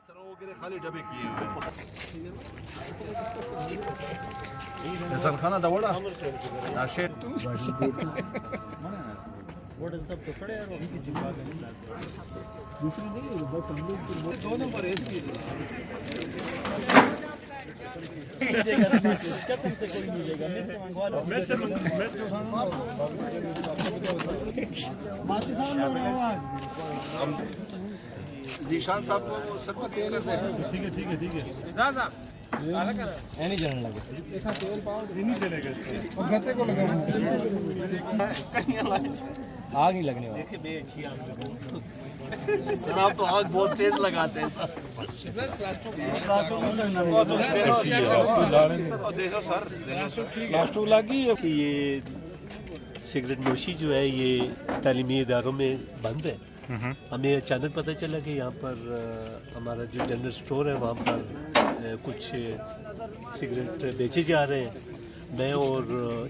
खाली डब्बे किए हुए खाना दौड़ा सब तो खड़े हैं उनकी जिम्मा दूसरी नहीं बस हम लोग दोनों पर एक ही कसम से कोई नहीं लेगा मैं से मंगवा लो मैं से जीशान साहब को सब ठीक है नहीं चलने लगे नहीं चलेगा और गते को लगा आग नहीं लगने वाली सर आप तो आग बहुत तेज लगाते हैं प्लास्टिक लगी कि ये सिगरेट नोशी जो है ये तालीमी इदारों में बंद है। हमें अचानक पता चला कि यहाँ पर हमारा जो जनरल स्टोर है वहाँ पर कुछ सिगरेट बेचे जा रहे हैं। मैं और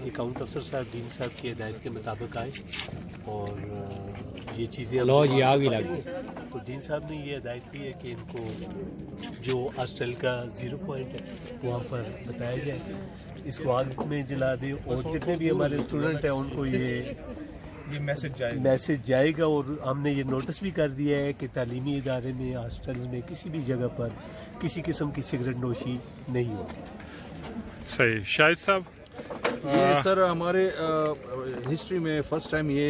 अकाउंट अफसर साहब डीन साहब की हिदायत के मुताबिक आए और ये चीज़ें लो जी आग ही लगी। तो डीन साहब ने ये हिदायत की है कि इनको जो हॉस्टल का 0 पॉइंट है वहाँ पर बताया जाए, इसको आग में जला दें और जितने भी हमारे स्टूडेंट हैं उनको ये मैसेज जाएगा। और हमने ये नोटिस भी कर दिया है कि तालीमी इदारे में हॉस्टल में किसी भी जगह पर किसी किस्म की सिगरेट नोशी नहीं होगी। सही। शाहिद साहब ये सर हमारे हिस्ट्री में फर्स्ट टाइम ये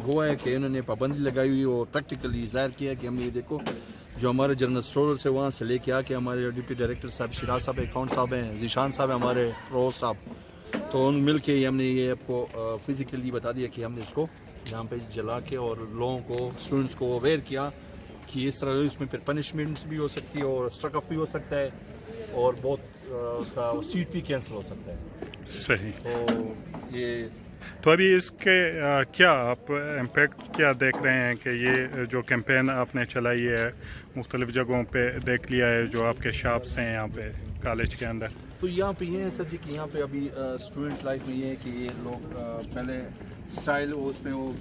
हुआ है कि इन्होंने पाबंदी लगाई हुई और प्रैक्टिकली ज़ाहिर किया कि हमने ये देखो जो हमारे जनरल स्टोर से वहाँ से लेके आके हमारे डिप्टी डायरेक्टर साहब शिराज साहब अकाउंट साहब हैं, जीशान साहब हमारे रोज साहब, तो उन मिल के हमने ये आपको फिज़िकली बता दिया कि हमने इसको यहाँ पे जला के और लोगों को स्टूडेंट्स को अवेयर किया कि इस तरह इसमें फिर पनिशमेंट भी हो सकती है और स्ट्रक ऑफ भी हो सकता है और बहुत उसका सीट भी कैंसिल हो सकता है। सही। तो ये तो अभी इसके क्या आप इम्पेक्ट क्या देख रहे हैं कि ये जो कैंपेन आपने चलाई है मुख्तलिफ जगहों पे देख लिया है जो आपके शॉप्स हैं यहाँ पे कॉलेज के अंदर, तो यहाँ पे ये है सर जी कि यहाँ पे अभी स्टूडेंट लाइफ में ये है कि ये लोग पहले स्टाइल उसमें वो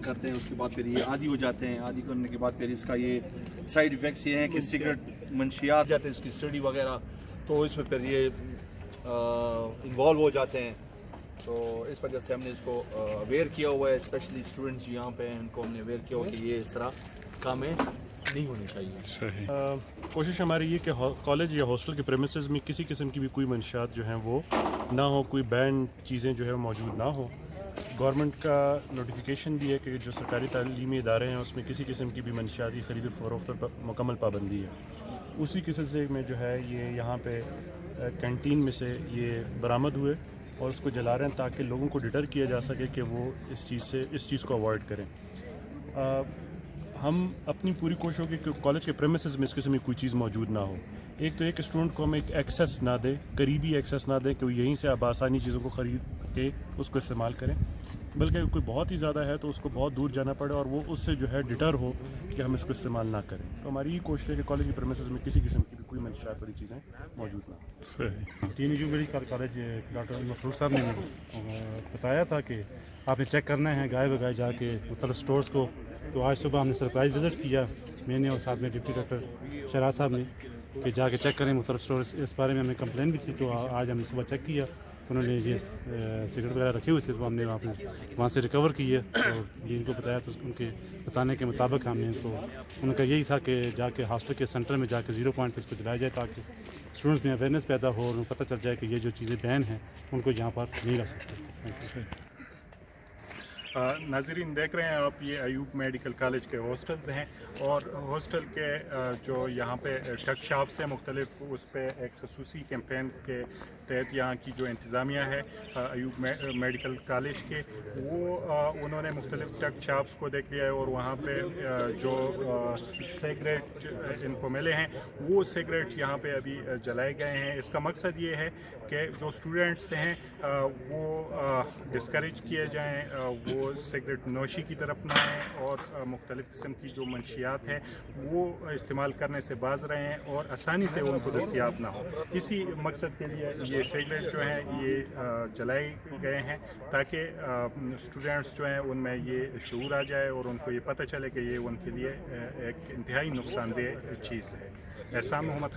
करते हैं, उसके बाद फिर ये आदी हो जाते हैं, आदी करने के बाद फिर इसका ये साइड इफ़ेक्ट्स ये हैं कि सिगरेट मंशियात जाते हैं, इसकी स्टडी वगैरह, तो इसमें फिर ये इन्वॉल्व हो जाते हैं। तो इस वजह से हमने इसको अवेयर किया हुआ है, स्पेशली स्टूडेंट्स यहाँ पे हैं उनको हमने अवेयर किया हुआ कि ये इस तरह कामें नहीं होनी चाहिए। सही। कोशिश हमारी ये कि कॉलेज या हॉस्टल के प्रेमिसेस में किसी किस्म की भी कोई मंशियात जो हैं वो ना हो, कोई बैन चीज़ें जो है मौजूद ना हो। गवर्नमेंट का नोटिफिकेशन भी है कि जो सरकारी तालीमी इदारे हैं उसमें किसी किस्म की भी मंशियात की खरीद फरोख्त पर मुकम्मल पाबंदी है। उसी के सिलसिले में जो है ये यहाँ पे कैंटीन में से ये बरामद हुए और उसको जला रहे हैं ताकि लोगों को डिटर किया जा सके कि वो इस चीज़ को अवॉइड करें। हम अपनी पूरी कोशिश होगी कि कॉलेज के प्रेमिसेस में इस किस्म की कोई चीज़ मौजूद ना हो। एक तो एक स्टूडेंट को हम एक एक्सेस ना दें, करीबी एक्सेस ना दें कि वो यहीं से आसानी चीज़ों को ख़रीद के उसको इस्तेमाल करें, बल्कि कोई बहुत ही ज़्यादा है तो उसको बहुत दूर जाना पड़े और वो उससे जो है डिटर हो कि हम इसको इस्तेमाल ना करें। तो हमारी ये कोशिश है कि कॉलेज के प्रेमिसेस में किसी किस्म की भी कोई मंशियात वाली चीज़ें मौजूद ना हो। सही। तीन मेडिकल कॉलेज डॉक्टर मफरूर साहब ने बताया था कि आपने चेक करना है गाय बगाए जाके मुख्तलिफ स्टोर्स को। तो आज सुबह हमने सरप्राइज़ विज़िट किया, मैंने और साथ में डिप्टी डायरेक्टर शिराज साहब ने, कि जाके चेक करें मुख्तलिफ स्टोर्स। इस बारे में हमें कंप्लेन भी थी, तो आज हमने सुबह चेक किया तो उन्होंने ये सिगरेट वगैरह रखी हुई थी, तो हमने वहाँ से रिकवर की है। तो ये इनको बताया तो उनके बताने के मुताबिक हमने इनको, उनका यही था कि जाके हॉस्टल के सेंटर में जाके 0 पॉइंट पर इसको जलाया जाए ताकि स्टूडेंट्स में अवेयरनेस पैदा हो और उनको पता चल जाए कि ये जो चीज़ें बैन हैं उनको यहाँ पर नहीं रख सकते। नाज़रीन देख रहे हैं आप, ये अयूब मेडिकल कॉलेज के हॉस्टल्स हैं और हॉस्टल के जो यहाँ पे टक शॉप्स हैं मुख्तलिफ, उस पर एक खसूसी कैंपेन के तहत यहाँ की जो इंतज़ामिया है अयूब मेडिकल कॉलेज के, वो उन्होंने मुख्तलिफ टक शॉप्स को देख लिया है और वहाँ पे जो सिगरेट इनको मिले हैं वो सिगरेट यहाँ पे अभी जलाए गए हैं। इसका मकसद ये है कि जो स्टूडेंट्स हैं वो डिस्करेज किए जाएँ, वो وہ سگریٹ نوشی کی طرف نہ آئیں اور مختلف قسم کی جو منشیات ہیں وہ استعمال کرنے سے باز رہیں اور آسانی سے ان کو دستیاب نہ ہو. اسی مقصد کے لیے یہ سگریٹ جو ہیں یہ جلائے گئے ہیں تاکہ اسٹوڈنٹس جو ہیں ان میں یہ شعور آ جائے اور ان کو یہ پتہ چلے کہ یہ ان کے لیے ایک انتہائی نقصان دہ چیز ہے. احسان محمد